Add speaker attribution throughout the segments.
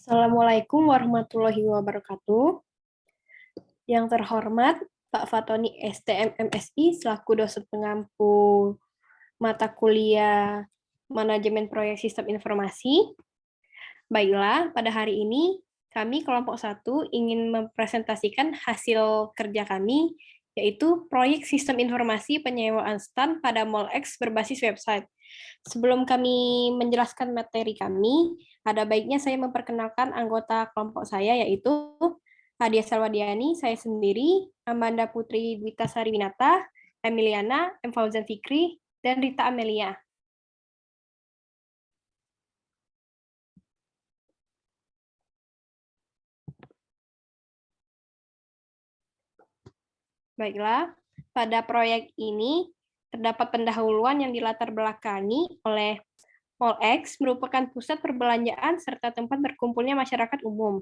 Speaker 1: Assalamualaikum warahmatullahi wabarakatuh. Yang terhormat Pak Fatoni STM MSI selaku dosen pengampu mata kuliah Manajemen Proyek Sistem Informasi. Baiklah, pada hari ini kami kelompok 1 ingin mempresentasikan hasil kerja kami, yaitu proyek sistem informasi penyewaan stand pada Mall X berbasis website. Sebelum kami menjelaskan materi kami, ada baiknya saya memperkenalkan anggota kelompok saya, yaitu Hadia Salwadiani, saya sendiri, Amanda Putri Dwita Sariwinata, Emiliana, M. Fauzan Fikri, dan Rita Amelia. Baiklah, pada proyek ini terdapat pendahuluan yang dilatar belakangi oleh Mall X merupakan pusat perbelanjaan serta tempat berkumpulnya masyarakat umum.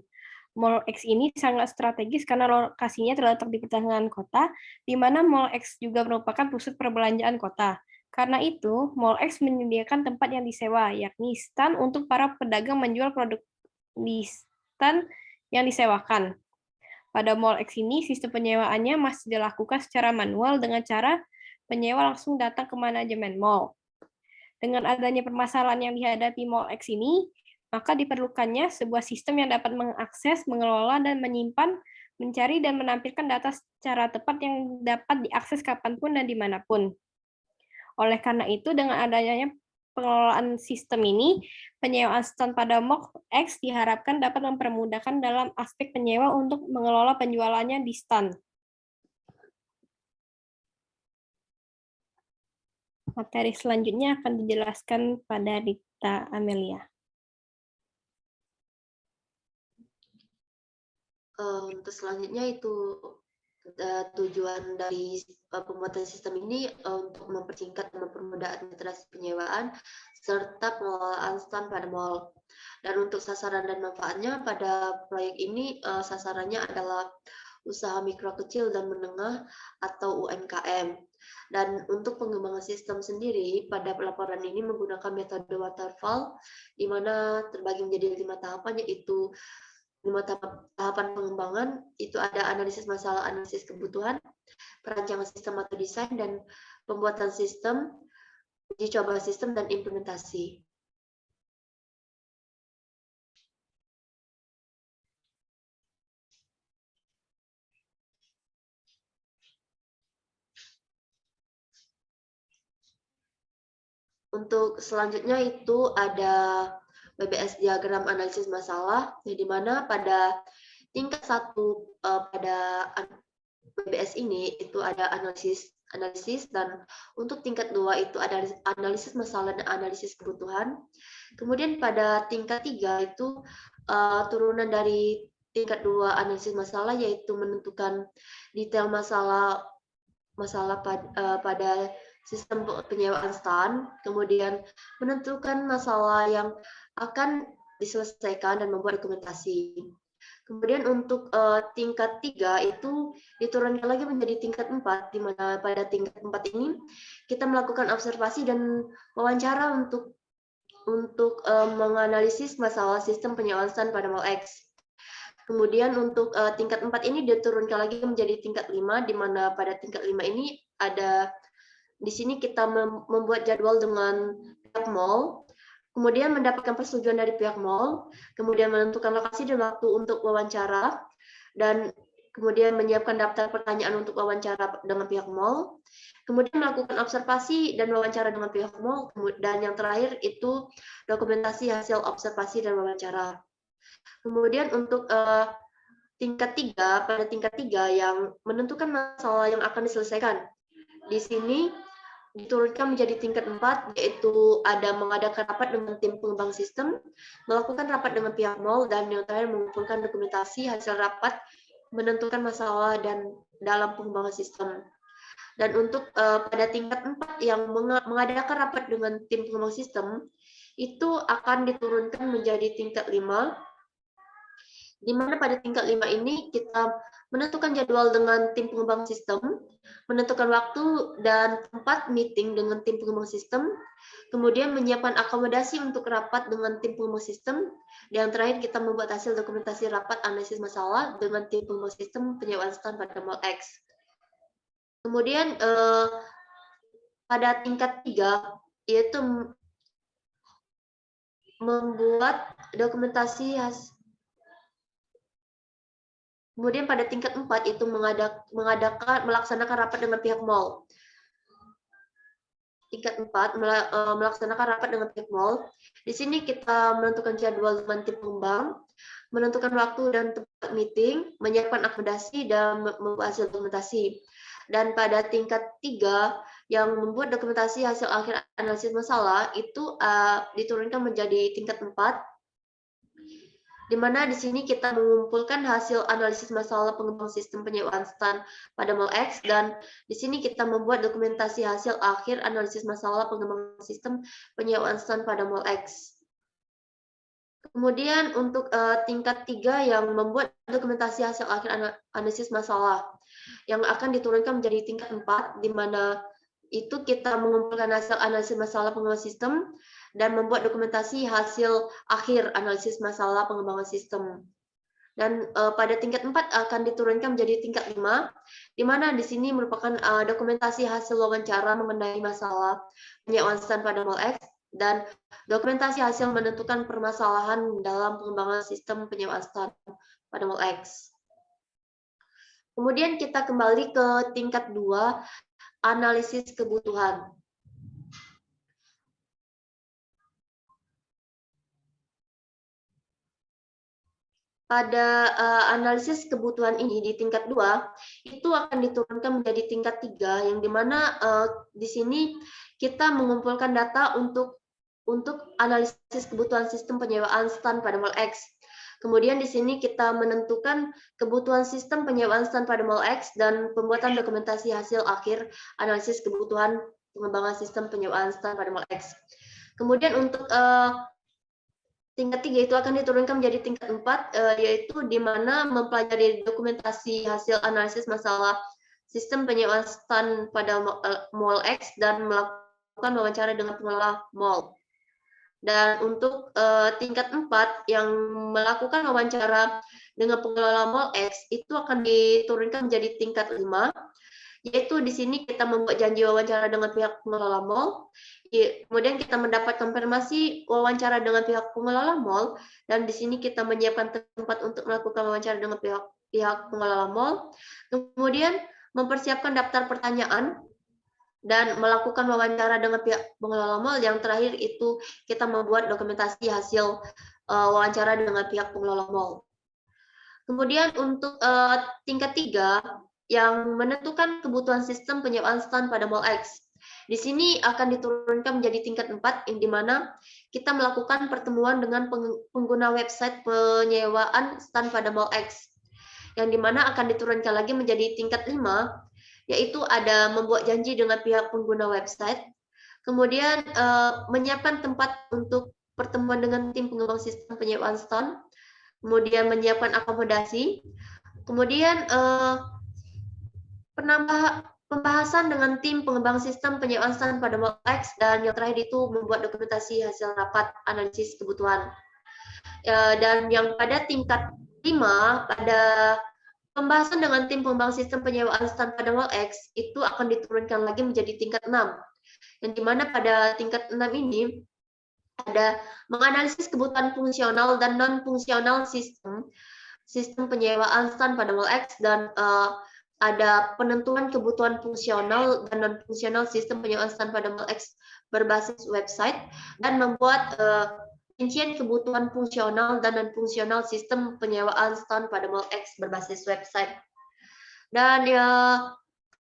Speaker 1: Mall X ini sangat strategis karena lokasinya terletak di pertengahan kota, di mana Mall X juga merupakan pusat perbelanjaan kota. Karena itu, Mall X menyediakan tempat yang disewa, yakni stand untuk para pedagang menjual produk di stand yang disewakan. Pada Mall X ini, sistem penyewaannya masih dilakukan secara manual dengan cara penyewa langsung datang ke manajemen mall. Dengan adanya permasalahan yang dihadapi Mall X ini, maka diperlukannya sebuah sistem yang dapat mengakses, mengelola, dan menyimpan, mencari, dan menampilkan data secara tepat yang dapat diakses kapanpun dan dimanapun. Oleh karena itu, dengan adanya pengelolaan sistem ini, penyewaan stand pada Mall X diharapkan dapat mempermudahkan dalam aspek penyewa untuk mengelola penjualannya di stand. Materi selanjutnya akan dijelaskan pada Rita Amelia.
Speaker 2: Untuk selanjutnya itu tujuan dari pembuatan sistem ini untuk mempersingkat dan mempermudah administrasi penyewaan serta pengelolaan stand pada mall. Dan untuk sasaran dan manfaatnya pada proyek ini sasarannya adalah usaha mikro kecil dan menengah atau UMKM. Dan untuk pengembangan sistem sendiri pada pelaporan ini menggunakan metode waterfall di mana terbagi menjadi 5 tahapan, yaitu 5 tahapan pengembangan. Itu ada analisis masalah, analisis kebutuhan, perancangan sistem atau desain, dan pembuatan sistem, uji coba sistem, dan implementasi. Untuk selanjutnya itu ada BBS diagram analisis masalah, di mana pada tingkat 1 pada BBS ini itu ada analisis dan untuk tingkat 2 itu ada analisis masalah dan analisis kebutuhan. Kemudian pada tingkat 3 itu turunan dari tingkat 2 analisis masalah, yaitu menentukan detail masalah pada sistem penyewaan stand, kemudian menentukan masalah yang akan diselesaikan dan membuat dokumentasi. Kemudian untuk tingkat 3 itu diturunkan lagi menjadi tingkat 4, di mana pada tingkat 4 ini kita melakukan observasi dan wawancara untuk menganalisis masalah sistem penyewaan stand pada Mall X. Kemudian untuk tingkat 4 ini diturunkan lagi menjadi tingkat 5, di mana pada tingkat 5 ini ada di sini kita membuat jadwal dengan pihak mall, kemudian mendapatkan persetujuan dari pihak mall, kemudian menentukan lokasi dan waktu untuk wawancara, dan kemudian menyiapkan daftar pertanyaan untuk wawancara dengan pihak mall, kemudian melakukan observasi dan wawancara dengan pihak mall, dan yang terakhir itu dokumentasi hasil observasi dan wawancara. Kemudian untuk tingkat 3, pada tingkat 3 yang menentukan masalah yang akan diselesaikan. Di sini diturunkan menjadi tingkat 4, yaitu ada mengadakan rapat dengan tim pengembang sistem, melakukan rapat dengan pihak mall, dan yang terakhir mengumpulkan dokumentasi hasil rapat, menentukan masalah dan dalam pengembangan sistem. Dan untuk pada tingkat 4 yang mengadakan rapat dengan tim pengembang sistem, itu akan diturunkan menjadi tingkat 5, di mana pada tingkat 5 ini kita menentukan jadwal dengan tim pengembang sistem, menentukan waktu dan tempat meeting dengan tim pengembang sistem, kemudian menyiapkan akomodasi untuk rapat dengan tim pengembang sistem, dan terakhir kita membuat hasil dokumentasi rapat analisis masalah dengan tim pengembang sistem penyewaan stand pada Mall X. Kemudian pada tingkat 3 yaitu membuat dokumentasi kemudian pada tingkat 4 itu melaksanakan rapat dengan pihak mall. Tingkat 4 melaksanakan rapat dengan pihak mall. Di sini kita menentukan jadwal dengan tim pengembang, menentukan waktu dan tempat meeting, menyiapkan akomodasi dan membuat hasil dokumentasi. Dan pada tingkat 3 yang membuat dokumentasi hasil akhir analisis masalah itu diturunkan menjadi tingkat 4, di mana di sini kita mengumpulkan hasil analisis masalah pengembang sistem penyewaan stand pada Mall X, dan di sini kita membuat dokumentasi hasil akhir analisis masalah pengembang sistem penyewaan stand pada Mall X. Kemudian untuk tingkat 3 yang membuat dokumentasi hasil akhir analisis masalah yang akan diturunkan menjadi tingkat 4, di mana itu kita mengumpulkan hasil analisis masalah pengembangan sistem dan membuat dokumentasi hasil akhir analisis masalah pengembangan sistem. Dan pada tingkat 4 akan diturunkan menjadi tingkat 5, di mana di sini merupakan dokumentasi hasil wawancara mengenai masalah penyewaan stand pada Mall X dan dokumentasi hasil menentukan permasalahan dalam pengembangan sistem penyewaan stand pada Mall X. Kemudian kita kembali ke tingkat 2, analisis kebutuhan. Pada analisis kebutuhan ini di tingkat 2 itu akan diturunkan menjadi tingkat 3, yang dimana di sini kita mengumpulkan data untuk analisis kebutuhan sistem penyewaan stand pada Mall X. Kemudian di sini kita menentukan kebutuhan sistem penyewaan stand pada Mall X dan pembuatan dokumentasi hasil akhir analisis kebutuhan pengembangan sistem penyewaan stand pada Mall X. Kemudian untuk tingkat 3 itu akan diturunkan menjadi tingkat 4, yaitu di mana mempelajari dokumentasi hasil analisis masalah sistem penyewaan stand pada Mall X dan melakukan wawancara dengan pengelola mall. Dan untuk tingkat 4 yang melakukan wawancara dengan pengelola Mall X itu akan diturunkan menjadi tingkat 5, yaitu di sini kita membuat janji wawancara dengan pihak pengelola mall, kemudian kita mendapat konfirmasi wawancara dengan pihak pengelola mall, dan di sini kita menyiapkan tempat untuk melakukan wawancara dengan pihak pengelola mall, kemudian mempersiapkan daftar pertanyaan dan melakukan wawancara dengan pihak pengelola mall. Yang terakhir itu kita membuat dokumentasi hasil wawancara dengan pihak pengelola mall. Kemudian untuk tingkat 3 yang menentukan kebutuhan sistem penyewaan stand pada Mall X. Di sini akan diturunkan menjadi tingkat 4, di mana kita melakukan pertemuan dengan pengguna website penyewaan stand pada Mall X. Yang dimana akan diturunkan lagi menjadi tingkat 5, yaitu ada membuat janji dengan pihak pengguna website, kemudian menyiapkan tempat untuk pertemuan dengan tim pengembang sistem penyewaan stand, kemudian menyiapkan akomodasi, kemudian pembahasan dengan tim pengembang sistem penyewaan stand pada Mall X, dan yang terakhir itu membuat dokumentasi hasil rapat analisis kebutuhan. Dan yang pada tingkat 5, pada pembahasan dengan tim pengembang sistem penyewaan stand pada Mall X itu akan diturunkan lagi menjadi tingkat 6, yang dimana pada tingkat 6 ini ada menganalisis kebutuhan fungsional dan non-fungsional sistem penyewaan stand pada Mall X, dan ada penentuan kebutuhan fungsional dan non-fungsional sistem penyewaan stand pada Mall X berbasis website, dan membuat rincian kebutuhan fungsional dan non-fungsional sistem penyewaan stand pada Mall X berbasis website. Dan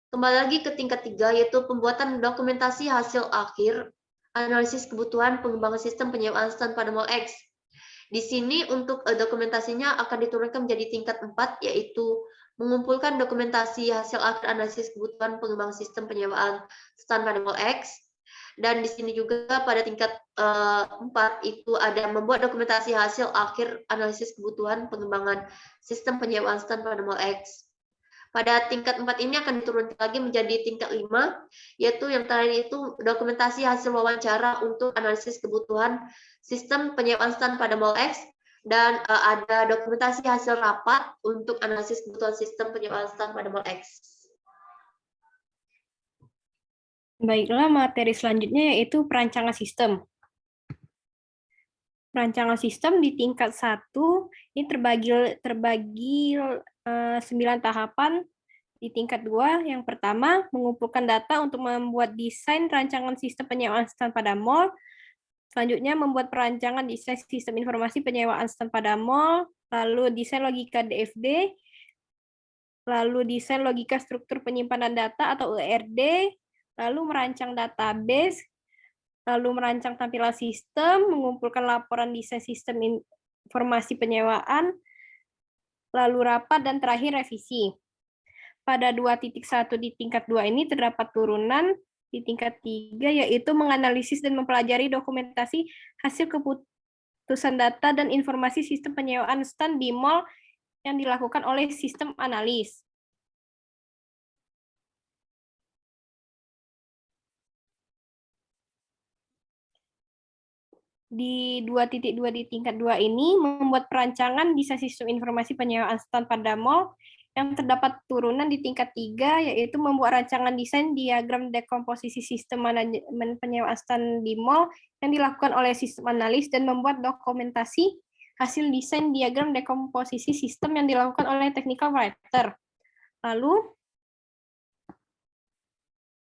Speaker 2: kembali lagi ke tingkat 3, yaitu pembuatan dokumentasi hasil akhir analisis kebutuhan pengembangan sistem penyewaan stand pada Mall X. Di sini untuk dokumentasinya akan diturunkan menjadi tingkat 4, yaitu mengumpulkan dokumentasi hasil akhir analisis kebutuhan pengembangan sistem penyewaan stand pada Mall X, Dan di sini juga pada tingkat 4 itu ada membuat dokumentasi hasil akhir analisis kebutuhan pengembangan sistem penyewaan stan pada MOLX. Pada tingkat 4 ini akan diturunkan lagi menjadi tingkat 5, yaitu yang terakhir itu dokumentasi hasil wawancara untuk analisis kebutuhan sistem penyewaan stan pada MOLX, dan ada dokumentasi hasil rapat untuk analisis kebutuhan sistem penyewaan stan pada MOLX.
Speaker 1: Baiklah, materi selanjutnya yaitu perancangan sistem. Perancangan sistem di tingkat 1 ini terbagi 9 tahapan. Di tingkat 2, yang pertama, mengumpulkan data untuk membuat desain rancangan sistem penyewaan stan pada mall. Selanjutnya, membuat perancangan desain sistem informasi penyewaan stan pada mall, lalu desain logika DFD, lalu desain logika struktur penyimpanan data atau ERD, lalu merancang database, lalu merancang tampilan sistem, mengumpulkan laporan desain sistem informasi penyewaan, lalu rapat, dan terakhir revisi. Pada 2.1 di tingkat 2 ini terdapat turunan di tingkat 3, yaitu menganalisis dan mempelajari dokumentasi hasil keputusan data dan informasi sistem penyewaan stan di mall yang dilakukan oleh sistem analis. Di 2.2 di tingkat 2 ini membuat perancangan desain sistem informasi penyewaan stan pada mall yang terdapat turunan di tingkat 3, yaitu membuat rancangan desain diagram dekomposisi sistem manajemen penyewaan stan di mall yang dilakukan oleh sistem analis dan membuat dokumentasi hasil desain diagram dekomposisi sistem yang dilakukan oleh technical writer. Lalu,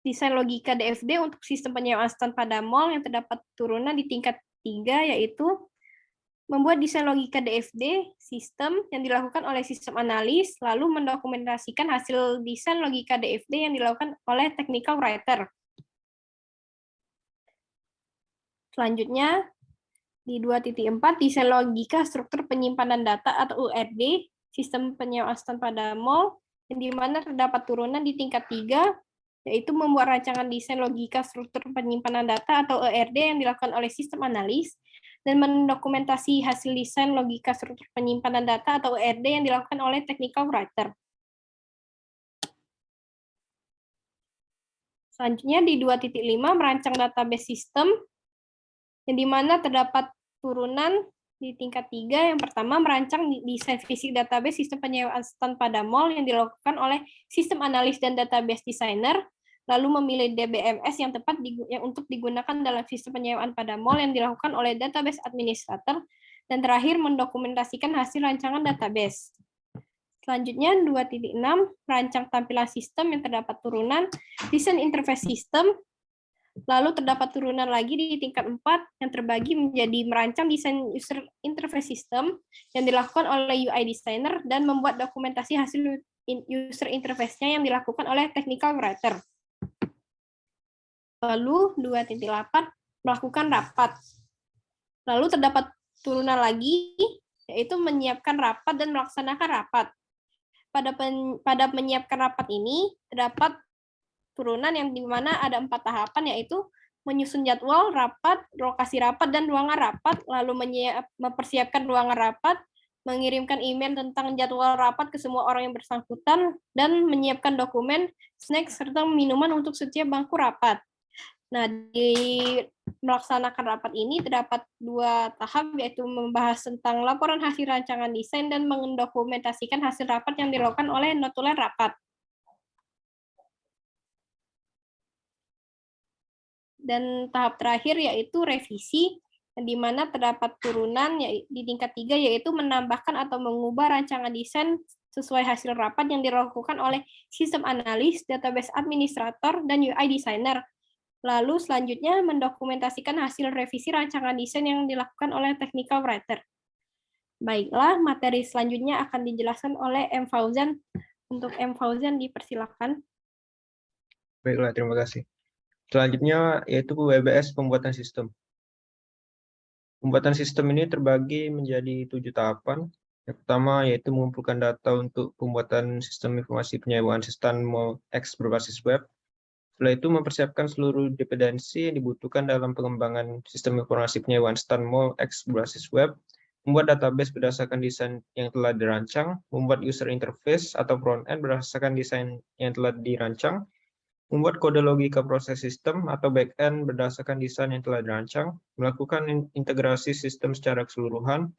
Speaker 1: desain logika DFD untuk sistem penyewaan stan pada mall yang terdapat turunan di tingkat 3, yaitu membuat desain logika DFD sistem yang dilakukan oleh sistem analis, lalu mendokumentasikan hasil desain logika DFD yang dilakukan oleh technical writer. Selanjutnya, di 2.4, desain logika struktur penyimpanan data atau URD, sistem penyewaan stan pada mall, yang di mana terdapat turunan di tingkat 3, yaitu membuat rancangan desain logika struktur penyimpanan data atau ERD yang dilakukan oleh sistem analis, dan mendokumentasi hasil desain logika struktur penyimpanan data atau ERD yang dilakukan oleh technical writer. Selanjutnya di 2.5, merancang database sistem, yang di mana terdapat turunan di tingkat 3. Yang pertama, merancang desain fisik database sistem penyewaan stan pada mall yang dilakukan oleh sistem analis dan database designer, lalu memilih DBMS yang tepat untuk digunakan dalam sistem penyewaan pada mall yang dilakukan oleh database administrator, dan terakhir mendokumentasikan hasil rancangan database. Selanjutnya 2.6, merancang tampilan sistem yang terdapat turunan desain interface sistem, lalu terdapat turunan lagi di tingkat 4 yang terbagi menjadi merancang desain user interface system yang dilakukan oleh UI designer dan membuat dokumentasi hasil user interface-nya yang dilakukan oleh technical writer. Lalu 2.8, melakukan rapat. Lalu terdapat turunan lagi, yaitu menyiapkan rapat dan melaksanakan rapat. Pada menyiapkan rapat ini, terdapat turunan yang di mana ada 4 tahapan, yaitu menyusun jadwal rapat, lokasi rapat, dan ruangan rapat, lalu mempersiapkan ruangan rapat, mengirimkan email tentang jadwal rapat ke semua orang yang bersangkutan, dan menyiapkan dokumen, snack, serta minuman untuk setiap bangku rapat. Nah, di melaksanakan rapat ini terdapat 2 tahap, yaitu membahas tentang laporan hasil rancangan desain dan mendokumentasikan hasil rapat yang dilakukan oleh notulen rapat. Dan tahap terakhir yaitu revisi, di mana terdapat turunan di tingkat 3, yaitu menambahkan atau mengubah rancangan desain sesuai hasil rapat yang dilakukan oleh sistem analis, database administrator, dan UI designer. Lalu selanjutnya mendokumentasikan hasil revisi rancangan desain yang dilakukan oleh technical writer. Baiklah, materi selanjutnya akan dijelaskan oleh M. Fauzan. Untuk M. Fauzan dipersilakan.
Speaker 3: Baiklah, terima kasih. Selanjutnya yaitu WBS pembuatan sistem. Pembuatan sistem ini terbagi menjadi 7 tahapan. Yang pertama yaitu mengumpulkan data untuk pembuatan sistem informasi penyewaan stan MOLX berbasis web. Setelah itu mempersiapkan seluruh dependensi yang dibutuhkan dalam pengembangan sistem informasi penyewaan StanMol X berbasis web, membuat database berdasarkan desain yang telah dirancang, membuat user interface atau front-end berdasarkan desain yang telah dirancang, membuat kode logika proses sistem atau back-end berdasarkan desain yang telah dirancang, melakukan integrasi sistem secara keseluruhan,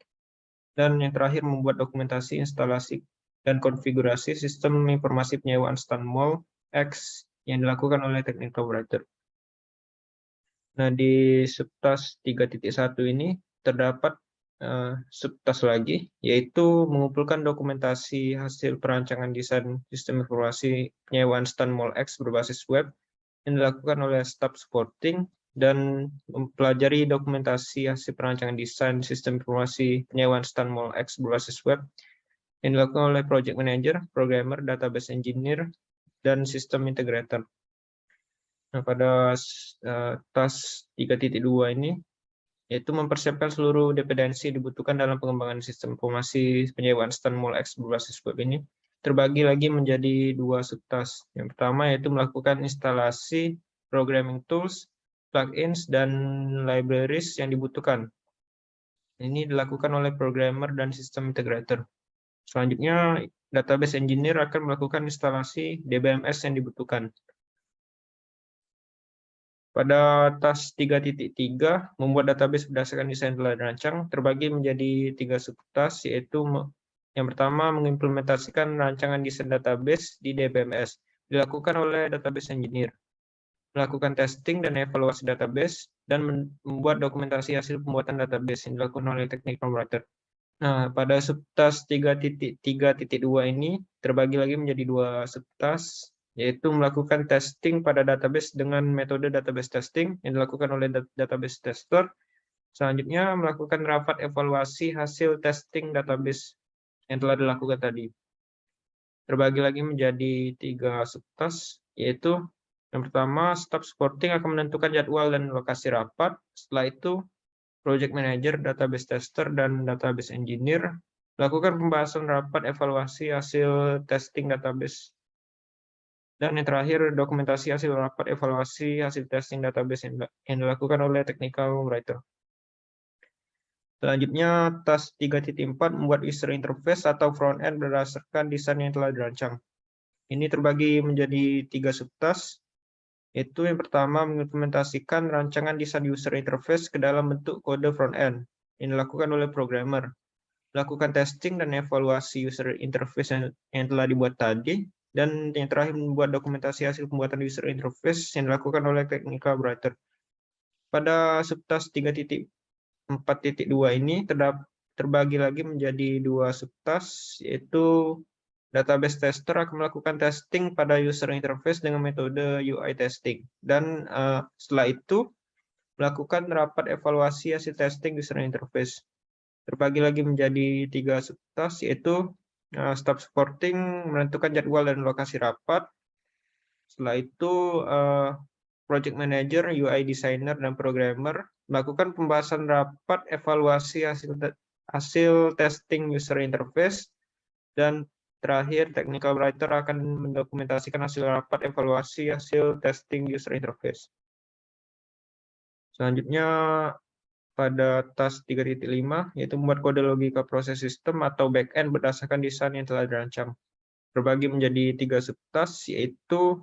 Speaker 3: dan yang terakhir membuat dokumentasi instalasi dan konfigurasi sistem informasi penyewaan StanMol X yang dilakukan oleh technical writer. Nah, di subtask 3.1 ini terdapat subtask lagi, yaitu mengumpulkan dokumentasi hasil perancangan desain sistem informasi penyewaan StanMol X berbasis web yang dilakukan oleh staf supporting dan mempelajari dokumentasi hasil perancangan desain sistem informasi penyewaan StanMol X berbasis web yang dilakukan oleh project manager, programmer, database engineer, dan sistem integrator. Nah, pada task 3.2 ini, yaitu mempersiapkan seluruh dependensi dibutuhkan dalam pengembangan sistem informasi penyewaan StanMol X berbasis web ini, terbagi lagi menjadi dua subtask. Yang pertama yaitu melakukan instalasi programming tools, plugins, dan libraries yang dibutuhkan. Ini dilakukan oleh programmer dan sistem integrator. Selanjutnya, database engineer akan melakukan instalasi DBMS yang dibutuhkan. Pada task 3.3, membuat database berdasarkan desain telah dirancang, terbagi menjadi 3 subtask, yaitu yang pertama, mengimplementasikan rancangan desain database di DBMS, dilakukan oleh database engineer. Melakukan testing dan evaluasi database, dan membuat dokumentasi hasil pembuatan database yang dilakukan oleh technical writer. Nah, pada subtask 3.3.2 ini terbagi lagi menjadi dua subtask, yaitu melakukan testing pada database dengan metode database testing yang dilakukan oleh database tester. Selanjutnya, melakukan rapat evaluasi hasil testing database yang telah dilakukan tadi. Terbagi lagi menjadi 3 subtask, yaitu yang pertama, staf supporting akan menentukan jadwal dan lokasi rapat. Setelah itu, project manager, database tester, dan database engineer lakukan pembahasan rapat evaluasi hasil testing database. Dan yang terakhir, dokumentasi hasil rapat evaluasi hasil testing database yang dilakukan oleh technical writer. Selanjutnya, task 3.4 membuat user interface atau front-end berdasarkan desain yang telah dirancang. Ini terbagi menjadi 3 subtask, yaitu yang pertama mengimplementasikan rancangan desain user interface ke dalam bentuk kode front-end yang dilakukan oleh programmer. Lakukan testing dan evaluasi user interface yang telah dibuat tadi, dan yang terakhir membuat dokumentasi hasil pembuatan user interface yang dilakukan oleh technical writer. Pada subtask 3.4.2 ini terbagi lagi menjadi dua subtask, yaitu database tester akan melakukan testing pada user interface dengan metode UI testing. Dan setelah itu, melakukan rapat evaluasi hasil testing user interface. Terbagi lagi menjadi 3 subtask, yaitu staff supporting menentukan jadwal dan lokasi rapat. Setelah itu, project manager, UI designer, dan programmer melakukan pembahasan rapat evaluasi hasil testing user interface. Dan terakhir, technical writer akan mendokumentasikan hasil rapat evaluasi hasil testing user interface. Selanjutnya, pada task 3.5, yaitu membuat kode logika proses sistem atau back-end berdasarkan desain yang telah dirancang. Terbagi menjadi 3 subtask, yaitu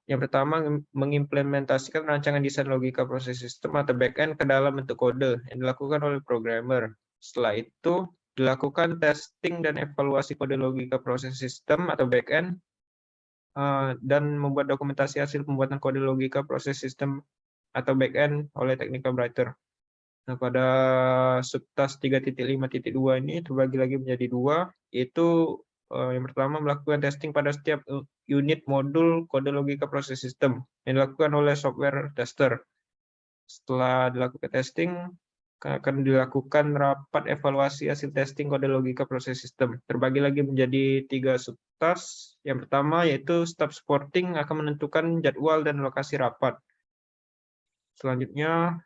Speaker 3: yang pertama, mengimplementasikan rancangan desain logika proses sistem atau back-end ke dalam bentuk kode yang dilakukan oleh programmer. Setelah itu, dilakukan testing dan evaluasi kode logika proses sistem atau back-end, dan membuat dokumentasi hasil pembuatan kode logika proses sistem atau back-end oleh technical writer. Nah, pada subtask 3.5.2 ini terbagi lagi menjadi dua, yaitu yang pertama melakukan testing pada setiap unit modul kode logika proses sistem yang dilakukan oleh software tester. Setelah dilakukan testing, akan dilakukan rapat evaluasi hasil testing kode logika proses sistem. Terbagi lagi menjadi 3 subtask. Yang pertama yaitu staff supporting akan menentukan jadwal dan lokasi rapat. Selanjutnya,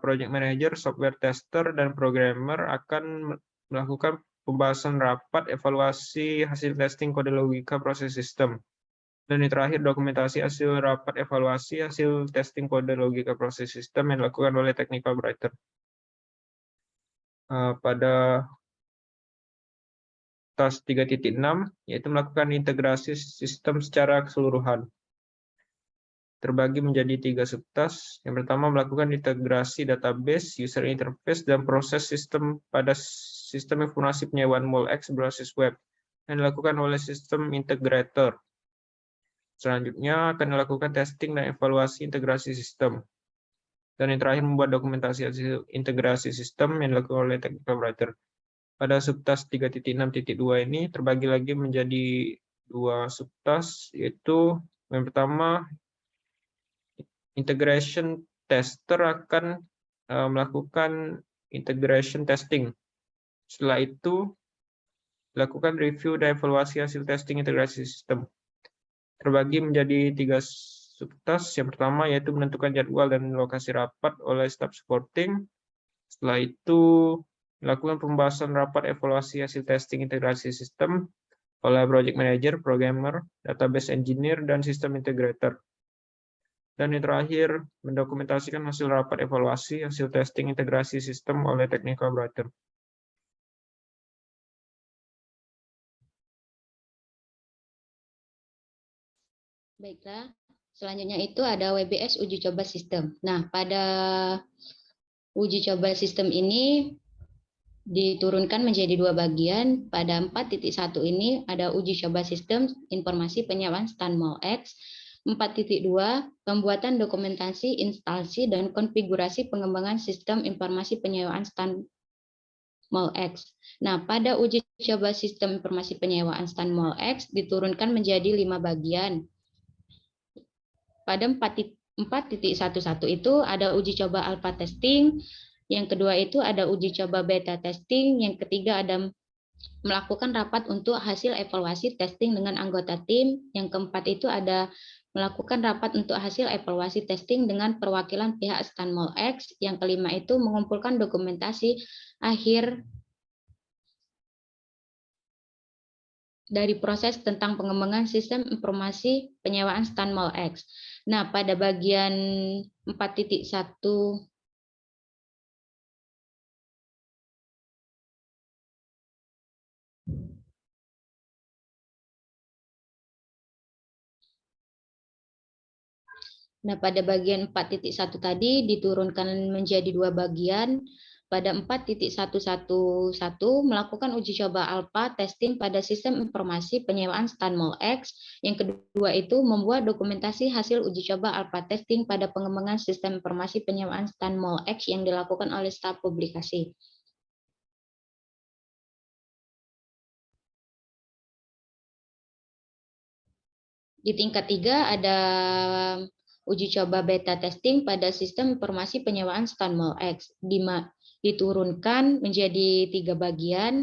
Speaker 3: project manager, software tester, dan programmer akan melakukan pembahasan rapat evaluasi hasil testing kode logika proses sistem. Dan yang terakhir, dokumentasi hasil rapat evaluasi hasil testing kode logika proses sistem yang dilakukan oleh technical writer. Pada task 3.6, yaitu melakukan integrasi sistem secara keseluruhan. Terbagi menjadi 3 subtask. Yang pertama, melakukan integrasi database, user interface, dan proses sistem pada sistem informasi penyewaan MolX berbasis web yang dilakukan oleh sistem integrator. Selanjutnya akan dilakukan testing dan evaluasi integrasi sistem. Dan yang terakhir, membuat dokumentasi hasil integrasi sistem yang dilakukan oleh technical writer. Pada subtask 3.6.2 ini terbagi lagi menjadi 2 subtask, yaitu yang pertama, integration tester akan melakukan integration testing. Setelah itu, lakukan review dan evaluasi hasil testing integrasi sistem. Terbagi menjadi 3 subtask. Yang pertama yaitu menentukan jadwal dan lokasi rapat oleh staff supporting. Setelah itu, melakukan pembahasan rapat evaluasi hasil testing integrasi sistem oleh project manager, programmer, database engineer, dan sistem integrator. Dan yang terakhir, mendokumentasikan hasil rapat evaluasi hasil testing integrasi sistem oleh technical writer.
Speaker 4: Baiklah, selanjutnya itu ada WBS uji coba sistem. Nah, pada uji coba sistem ini diturunkan menjadi 2 bagian. Pada 4.1 ini ada uji coba sistem informasi penyewaan stand MolX. 4.2 pembuatan dokumentasi, instalasi, dan konfigurasi pengembangan sistem informasi penyewaan stand MolX. Nah, pada uji coba sistem informasi penyewaan stand MolX diturunkan menjadi 5 bagian. Pada 4.11 itu ada uji coba alpha testing, yang kedua itu ada uji coba beta testing, yang ketiga ada melakukan rapat untuk hasil evaluasi testing dengan anggota tim, yang keempat itu ada melakukan rapat untuk hasil evaluasi testing dengan perwakilan pihak stand MolX, yang kelima itu mengumpulkan dokumentasi akhir dari proses tentang pengembangan sistem informasi penyewaan stand MolX. Nah, pada bagian 4.1 Nah, pada bagian 4.1 tadi diturunkan menjadi 2 bagian. Pada 4.111 melakukan uji coba alpha testing pada sistem informasi penyewaan stand MolX. Yang kedua itu membuat dokumentasi hasil uji coba alpha testing pada pengembangan sistem informasi penyewaan stand MolX yang dilakukan oleh staf publikasi. Di tingkat 3 ada uji coba beta testing pada sistem informasi penyewaan stand MolX. Diturunkan menjadi 3 bagian.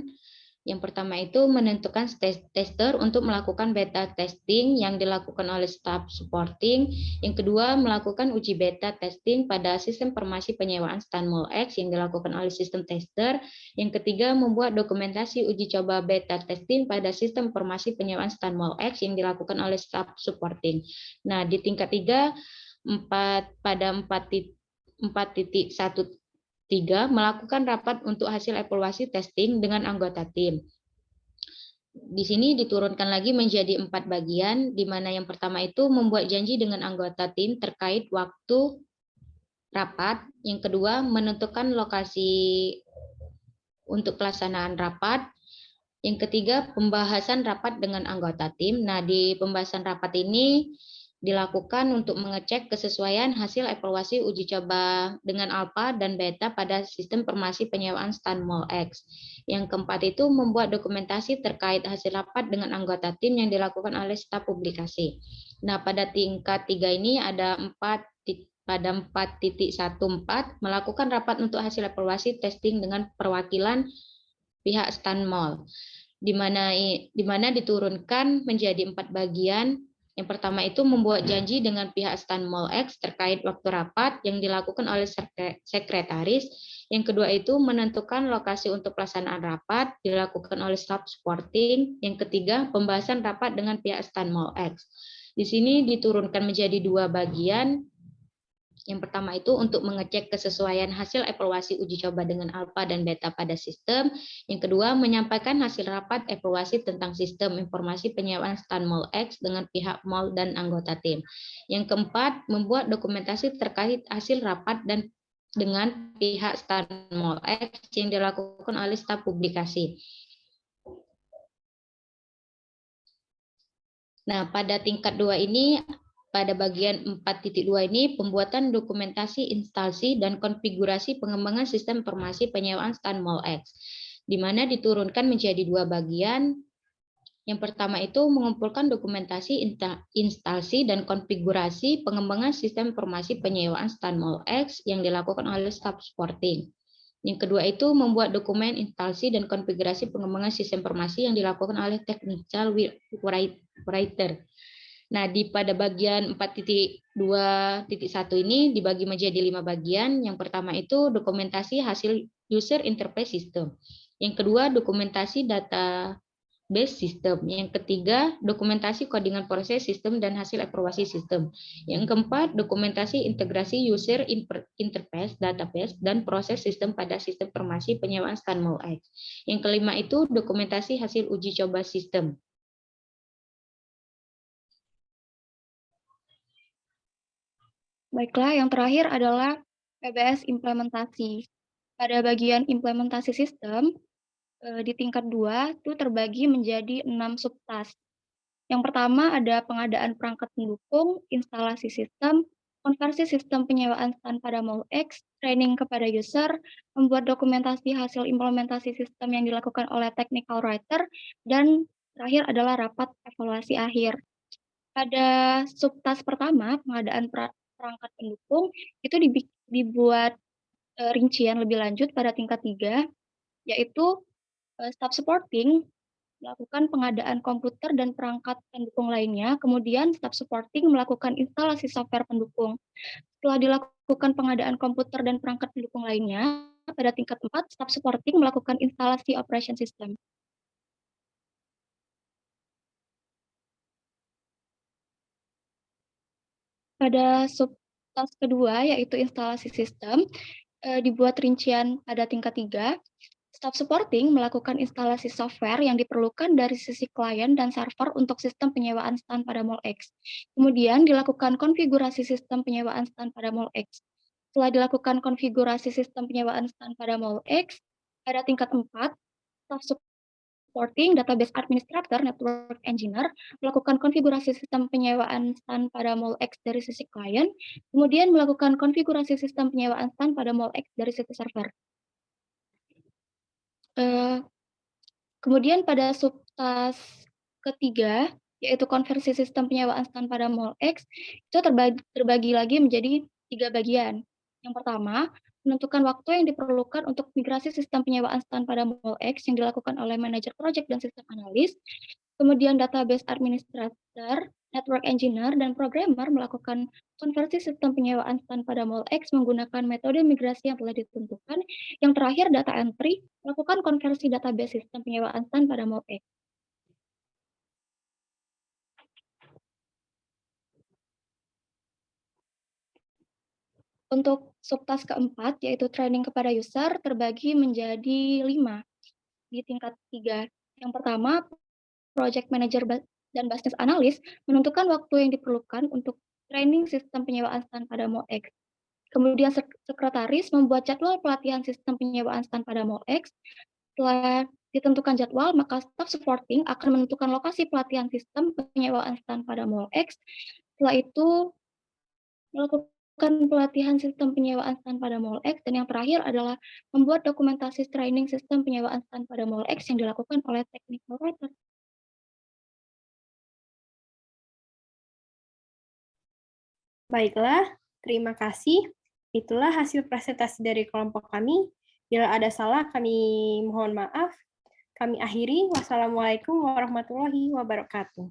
Speaker 4: Yang pertama itu menentukan tester untuk melakukan beta testing yang dilakukan oleh staff supporting. Yang kedua, melakukan uji beta testing pada sistem informasi penyewaan stand MolX yang dilakukan oleh sistem tester. Yang ketiga, membuat dokumentasi uji coba beta testing pada sistem informasi penyewaan stand MolX yang dilakukan oleh staff supporting. Nah, di tingkat 3, pada 4.13 melakukan rapat untuk hasil evaluasi testing dengan anggota tim. Di sini diturunkan lagi menjadi 4 bagian, di mana yang pertama itu membuat janji dengan anggota tim terkait waktu rapat. Yang kedua, menentukan lokasi untuk pelaksanaan rapat. Yang ketiga, pembahasan rapat dengan anggota tim. Nah, di pembahasan rapat ini dilakukan untuk mengecek kesesuaian hasil evaluasi uji coba dengan alpha dan beta pada sistem informasi penyewaan stand MolX. Yang keempat itu membuat dokumentasi terkait hasil rapat dengan anggota tim yang dilakukan oleh staf publikasi. Nah, pada tingkat 3 ini ada pada 4.14 melakukan rapat untuk hasil evaluasi testing dengan perwakilan pihak stand Mol, di mana diturunkan menjadi 4 bagian. Yang pertama itu membuat janji dengan pihak stand MolX terkait waktu rapat yang dilakukan oleh sekretaris. Yang kedua itu menentukan lokasi untuk pelaksanaan rapat dilakukan oleh staff supporting. Yang ketiga, pembahasan rapat dengan pihak stand MolX. Di sini diturunkan menjadi 2 bagian. Yang pertama itu untuk mengecek kesesuaian hasil evaluasi uji coba dengan alfa dan beta pada sistem. Yang kedua, menyampaikan hasil rapat evaluasi tentang sistem informasi penyewaan stand MOLX dengan pihak MOL dan anggota tim. Yang keempat, membuat dokumentasi terkait hasil rapat dan dengan pihak stand MOLX yang dilakukan oleh staf publikasi. Nah, pada tingkat 2 ini, pada bagian 4.2 ini, pembuatan dokumentasi instalasi dan konfigurasi pengembangan sistem informasi penyewaan stand MOLX, di mana diturunkan menjadi 2 bagian. Yang pertama itu mengumpulkan dokumentasi instalasi dan konfigurasi pengembangan sistem informasi penyewaan stand MOLX yang dilakukan oleh staf supporting. Yang kedua itu membuat dokumen instalasi dan konfigurasi pengembangan sistem informasi yang dilakukan oleh technical writer. Nah, pada bagian 4.2.1 ini dibagi menjadi 5 bagian. Yang pertama itu dokumentasi hasil user interface system. Yang kedua, dokumentasi database system. Yang ketiga, dokumentasi codingan proses sistem dan hasil evaluasi sistem. Yang keempat, dokumentasi integrasi user interface, database, dan proses sistem pada sistem informasi penyewaan stand MOLX. Yang kelima itu dokumentasi hasil uji coba sistem.
Speaker 5: Baiklah, yang terakhir adalah PBS implementasi. Pada bagian implementasi sistem, di tingkat 2 itu terbagi menjadi 6 subtask. Yang pertama ada pengadaan perangkat pendukung, instalasi sistem, konversi sistem penyewaan stand pada MOLX, training kepada user, membuat dokumentasi hasil implementasi sistem yang dilakukan oleh technical writer, dan terakhir adalah rapat evaluasi akhir. Pada subtask pertama, pengadaan perangkat pendukung, itu dibuat rincian lebih lanjut pada tingkat 3, yaitu staff supporting melakukan pengadaan komputer dan perangkat pendukung lainnya, kemudian staff supporting melakukan instalasi software pendukung. Setelah dilakukan pengadaan komputer dan perangkat pendukung lainnya, pada tingkat 4, staff supporting melakukan instalasi operation system. Pada subtask kedua, yaitu instalasi sistem, dibuat rincian pada tingkat 3. Staff supporting melakukan instalasi software yang diperlukan dari sisi klien dan server untuk sistem penyewaan stand pada MOLX. Kemudian dilakukan konfigurasi sistem penyewaan stand pada MOLX. Setelah dilakukan konfigurasi sistem penyewaan stand pada MOLX, pada tingkat 4, staff supporting database administrator, network engineer, melakukan konfigurasi sistem penyewaan stand pada MOLX dari sisi klien, kemudian melakukan konfigurasi sistem penyewaan stand pada MOLX dari sisi server. Kemudian pada subtask ketiga, yaitu konversi sistem penyewaan stand pada MOLX, itu terbagi lagi menjadi 3 bagian. Yang pertama, menentukan waktu yang diperlukan untuk migrasi sistem penyewaan stand pada MOLX yang dilakukan oleh manajer project dan sistem analis. Kemudian database administrator, network engineer, dan programmer melakukan konversi sistem penyewaan stand pada MOLX menggunakan metode migrasi yang telah ditentukan. Yang terakhir, data entry, melakukan konversi database sistem penyewaan stand pada MOLX. Untuk subtask keempat, yaitu training kepada user, terbagi menjadi 5 di tingkat 3. Yang pertama, project manager dan business analyst menentukan waktu yang diperlukan untuk training sistem penyewaan stand pada MOLX. Kemudian sekretaris membuat jadwal pelatihan sistem penyewaan stand pada MOLX. Setelah ditentukan jadwal, maka staff supporting akan menentukan lokasi pelatihan sistem penyewaan stand pada MOLX. Setelah itu, melakukan pelatihan sistem penyewaan stand pada MOLX, dan yang terakhir adalah membuat dokumentasi training sistem penyewaan stand pada MOLX yang dilakukan oleh technical writer.
Speaker 1: Baiklah, terima kasih. Itulah hasil presentasi dari kelompok kami. Bila ada salah, kami mohon maaf. Kami akhiri. Wassalamualaikum warahmatullahi wabarakatuh.